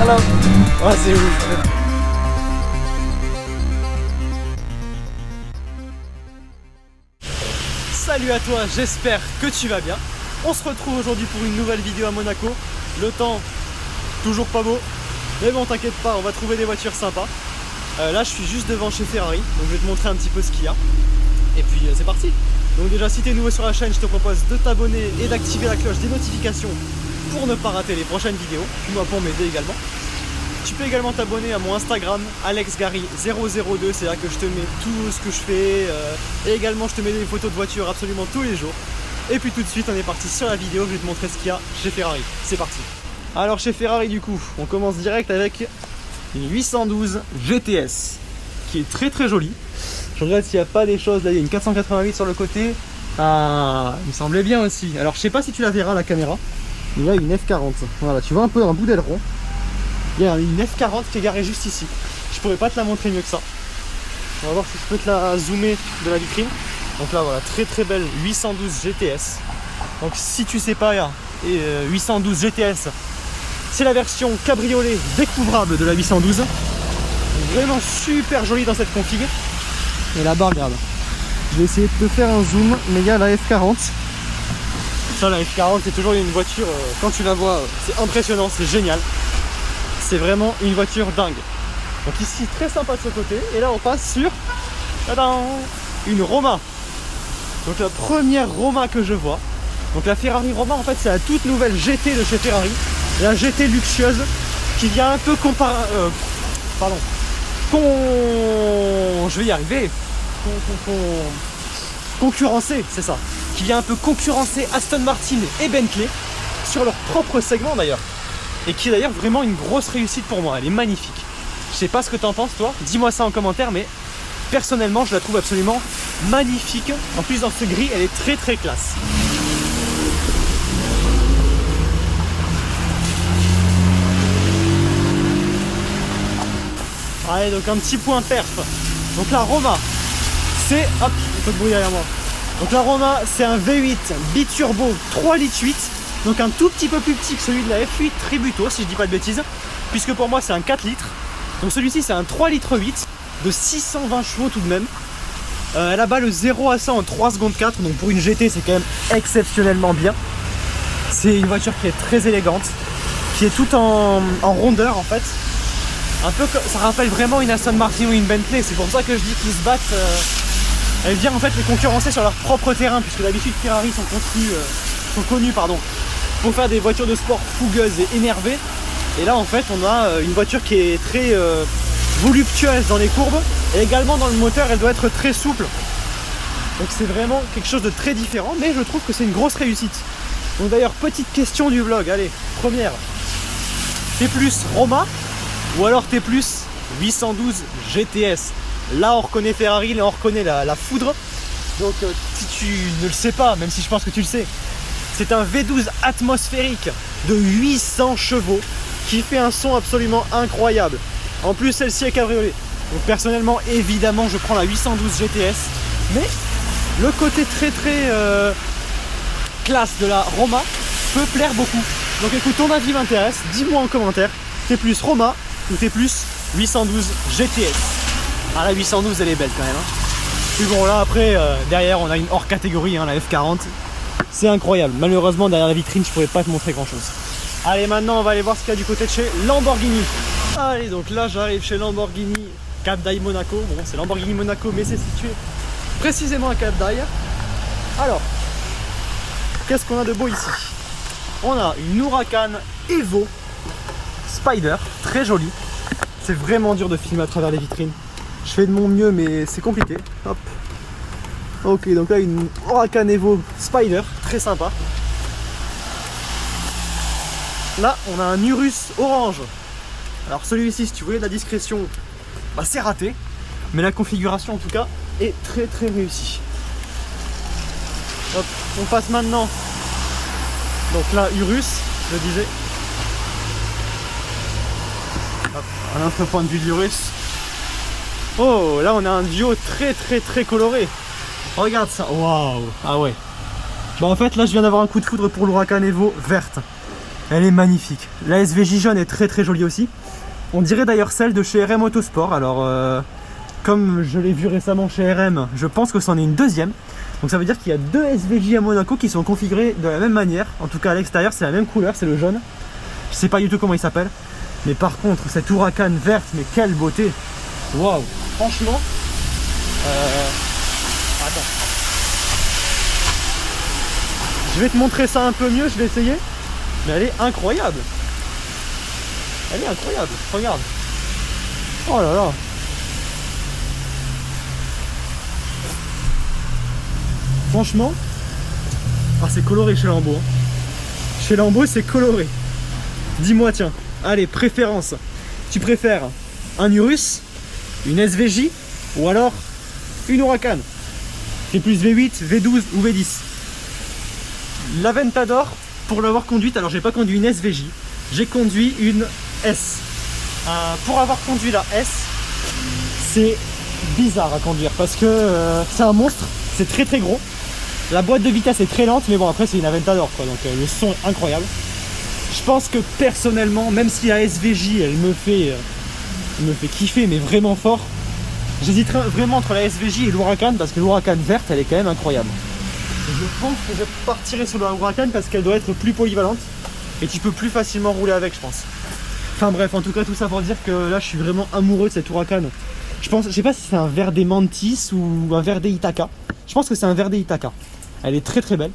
là. Oh, c'est ouf. Salut à toi, j'espère que tu vas bien. On se retrouve aujourd'hui pour une nouvelle vidéo à Monaco. Le temps, toujours pas beau. Mais bon, t'inquiète pas, on va trouver des voitures sympas. Là, je suis juste devant chez Ferrari. Donc je vais te montrer un petit peu ce qu'il y a. Et puis c'est parti. Donc déjà, si tu es nouveau sur la chaîne, je te propose de t'abonner et d'activer la cloche des notifications pour ne pas rater les prochaines vidéos, puis moi pour m'aider également. Tu peux également t'abonner à mon Instagram, AlexGary002, c'est là que je te mets tout ce que je fais, et également je te mets des photos de voitures absolument tous les jours. Et puis tout de suite, on est parti sur la vidéo, je vais te montrer ce qu'il y a chez Ferrari. C'est parti. Alors chez Ferrari du coup, on commence direct avec une 812 GTS, qui est très très jolie. Je regarde s'il n'y a pas des choses, là il y a une 488 sur le côté. Ah, il me semblait bien aussi. Alors je sais pas si tu la verras à la caméra. Il y a une F40, voilà, tu vois un peu un bout d'aileron. Il y a une F40 qui est garée juste ici. Je pourrais pas te la montrer mieux que ça. On va voir si je peux te la zoomer de la vitrine. Donc là voilà, très très belle 812 GTS. Donc si tu sais pas, 812 GTS, c'est la version cabriolet découvrable de la 812. Vraiment super jolie dans cette config. Et là-bas, regarde. Je vais essayer de te faire un zoom, mais il y a la F40. Ça, la F40, c'est toujours une voiture, quand tu la vois, c'est impressionnant, c'est génial. C'est vraiment une voiture dingue. Donc ici, très sympa de ce côté. Et là, on passe sur une Roma. Donc la première Roma que je vois. Donc la Ferrari Roma, en fait, c'est la toute nouvelle GT de chez Ferrari. La GT luxueuse qui vient un peu je vais y arriver. Concurrencer, c'est ça. Qui vient un peu concurrencer Aston Martin et Bentley sur leur propre segment d'ailleurs. Et qui est d'ailleurs vraiment une grosse réussite pour moi, elle est magnifique. Je sais pas ce que t'en penses toi, dis-moi ça en commentaire, mais personnellement je la trouve absolument magnifique. En plus dans ce gris, elle est très très classe. Allez, donc un petit point perf. Donc la Roma, c'est... Hop, un peu de bruit derrière moi. Donc la Roma, c'est un V8 biturbo 3 litres 8. Donc un tout petit peu plus petit que celui de la F8 Tributo, si je dis pas de bêtises. Puisque pour moi, c'est un 4 litres. Donc celui-ci, c'est un 3 litres 8 de 620 chevaux tout de même. Elle abat le 0 à 100 en 3 secondes 4. Donc pour une GT, c'est quand même exceptionnellement bien. C'est une voiture qui est très élégante, qui est toute en rondeur en fait. Un peu, ça rappelle vraiment une Aston Martin ou une Bentley, c'est pour ça que je dis qu'ils se battent. Elle vient en fait les concurrencer sur leur propre terrain, puisque d'habitude Ferrari sont connus pour faire des voitures de sport fougueuses et énervées. Et là en fait on a une voiture qui est très voluptueuse dans les courbes, et également dans le moteur elle doit être très souple. Donc c'est vraiment quelque chose de très différent, mais je trouve que c'est une grosse réussite. Donc d'ailleurs, petite question du vlog, allez, première. T'es plus Roma ou alors t'es plus 812 GTS? Là on reconnaît Ferrari, là on reconnaît la foudre. Donc si tu ne le sais pas, même si je pense que tu le sais, c'est un V12 atmosphérique de 800 chevaux qui fait un son absolument incroyable. En plus celle-ci est cabriolet. Donc personnellement évidemment je prends la 812 GTS. Mais le côté très classe de la Roma peut plaire beaucoup. Donc écoute, ton avis m'intéresse, dis-moi en commentaire. T'es plus Roma ou t'es plus 812 GTS? Ah, la 812 elle est belle quand même hein. Puis bon là après derrière on a une hors catégorie hein, la F40. C'est incroyable, malheureusement derrière la vitrine je pourrais pas te montrer grand chose. Allez, maintenant on va aller voir ce qu'il y a du côté de chez Lamborghini. Allez, donc là j'arrive chez Lamborghini Cap d'Aille Monaco. Bon, c'est Lamborghini Monaco mais c'est situé précisément à Cap d'Aille. Alors, qu'est-ce qu'on a de beau ici? On a une Huracan Evo Spider, très jolie. C'est vraiment dur de filmer à travers les vitrines. Je fais de mon mieux mais c'est compliqué. Hop. Ok, donc là une Huracan Evo Spider, très sympa. Là on a un Urus orange. Alors celui-ci, si tu voulais de la discrétion, bah c'est raté. Mais la configuration en tout cas est très très réussie. Hop, on passe maintenant. Donc là Urus, je disais. Hop, un autre point de vue d'Urus. Oh, là on a un duo très coloré. Regarde ça, waouh. Ah ouais. Bah en fait là je viens d'avoir un coup de foudre pour l'Huracan Evo verte. Elle est magnifique. La SVJ jaune est très très jolie aussi. On dirait d'ailleurs celle de chez RM Autosport. Alors comme je l'ai vu récemment chez RM, je pense que c'en est une deuxième. Donc ça veut dire qu'il y a deux SVJ à Monaco qui sont configurés de la même manière. En tout cas à l'extérieur c'est la même couleur, c'est le jaune. Je sais pas du tout comment il s'appelle. Mais par contre cette Huracan verte, mais quelle beauté. Waouh. Franchement. Attends. Je vais te montrer ça un peu mieux, je vais essayer. Mais elle est incroyable. Elle est incroyable, regarde. Oh là là. Franchement, ah, c'est coloré chez Lambo. Chez Lambo, c'est coloré. Dis-moi, tiens, allez, préférence. Tu préfères un Urus, une SVJ ou alors une Huracan? C'est plus V8, V12 ou V10. L'Aventador, pour l'avoir conduite, alors j'ai pas conduit une SVJ, j'ai conduit une S. Pour avoir conduit la S, c'est bizarre à conduire parce que c'est un monstre, c'est très très gros. La boîte de vitesse est très lente, mais bon après c'est une Aventador quoi, donc le son est incroyable. Je pense que personnellement, même si la SVJ elle me fait kiffer mais vraiment fort, j'hésiterai vraiment entre la SVJ et l'Huracan parce que l'Huracan verte elle est quand même incroyable. Je pense que je partirai sur la Huracan parce qu'elle doit être plus polyvalente et tu peux plus facilement rouler avec je pense. Enfin bref, en tout cas tout ça pour dire que là je suis vraiment amoureux de cette Huracan. Je sais pas si c'est un Verde Mantis ou un Verde Ithaca. Je pense que c'est un Verde Ithaca. Elle est très très belle.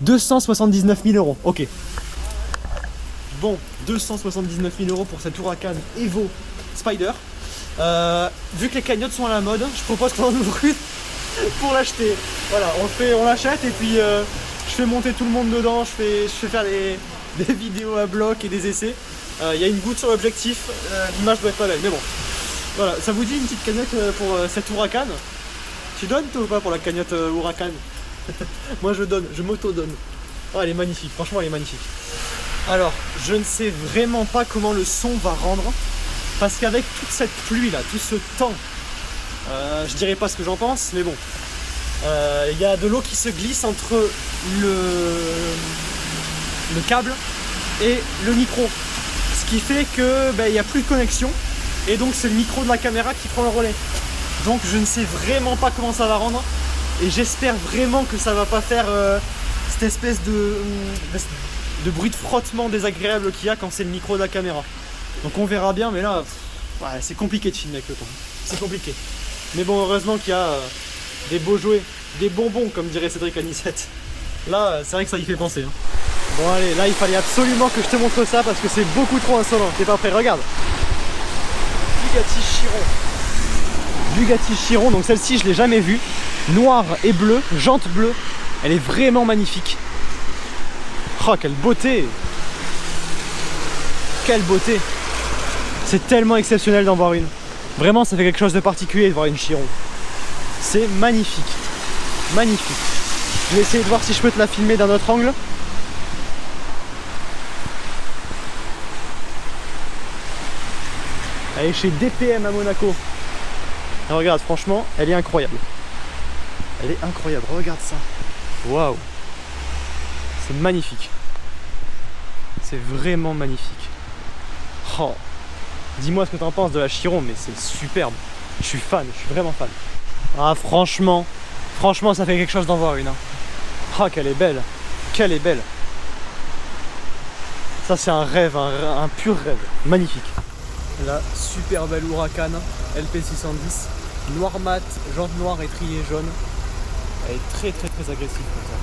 279 000 €. Ok. Bon, 279 000 € pour cette Huracan Evo Spider. Vu que les cagnottes sont à la mode, je propose qu'on en ouvre une pour l'acheter. Voilà, on l'achète et puis je fais monter tout le monde dedans. Je fais faire des vidéos à bloc et des essais. Il y a une goutte sur l'objectif. L'image doit être pas belle, mais bon. Voilà, ça vous dit une petite cagnotte pour cette Huracan? Tu donnes toi ou pas pour la cagnotte Huracan? Moi je donne, je m'auto-donne. Oh, elle est magnifique, franchement elle est magnifique. Alors, je ne sais vraiment pas comment le son va rendre. Parce qu'avec toute cette pluie là, tout ce temps, je dirais pas ce que j'en pense, mais bon. Il y a de l'eau qui se glisse entre le câble et le micro. Ce qui fait que il n'y a plus de connexion. Et donc c'est le micro de la caméra qui prend le relais. Donc je ne sais vraiment pas comment ça va rendre. Et j'espère vraiment que ça va pas faire cette espèce de bruit de frottement désagréable qu'il y a quand c'est le micro de la caméra. Donc on verra bien, mais là, ouais, c'est compliqué de filmer avec le temps. C'est compliqué. Mais bon, heureusement qu'il y a des beaux jouets, des bonbons, comme dirait Cédric Anissette. Là, c'est vrai que ça y fait penser. Hein. Bon allez, là il fallait absolument que je te montre ça parce que c'est beaucoup trop insolent. T'es pas prêt? Regarde. Bugatti Chiron. Bugatti Chiron, donc celle-ci je l'ai jamais vue. Noire et bleue, jante bleue. Elle est vraiment magnifique. Oh, quelle beauté! Quelle beauté! C'est tellement exceptionnel d'en voir une. Vraiment, ça fait quelque chose de particulier de voir une Chiron. C'est magnifique. Magnifique. Je vais essayer de voir si je peux te la filmer d'un autre angle. Elle est chez DPM à Monaco. Et regarde, franchement, elle est incroyable. Elle est incroyable, regarde ça. Waouh! C'est magnifique. C'est vraiment magnifique. Oh. Dis-moi ce que t'en penses de la Chiron, mais c'est superbe. Je suis fan, je suis vraiment fan. Ah franchement, ça fait quelque chose d'en voir une. Hein. Ah qu'elle est belle, qu'elle est belle. Ça c'est un rêve, un pur rêve. Magnifique. La super belle Huracan LP610, noir mat, jante noire et triée jaune. Elle est très agressive comme ça.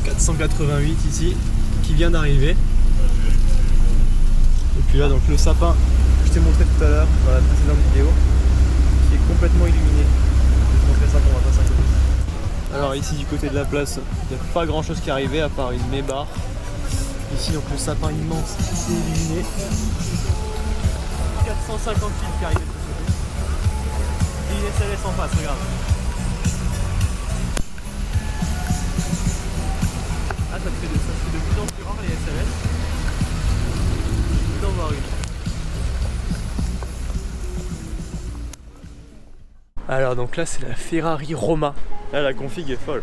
« 488 ici, qui vient d'arriver. Et puis là, donc le sapin que je t'ai montré tout à l'heure dans la précédente vidéo, qui est complètement illuminé. Je vais te montrer ça pour ma passe à côté. Alors ici, du côté de la place, il n'y a pas grand chose qui est arrivé à part une mébarre. Ici, donc le sapin immense qui est illuminé. 450 fils qui arrivent de ce côté. Et une SLS en face, regarde. Ah, ça se fait de plus en plus rare les SLS. Je vais en voir une. Alors donc là c'est la Ferrari Roma. Là la config est folle.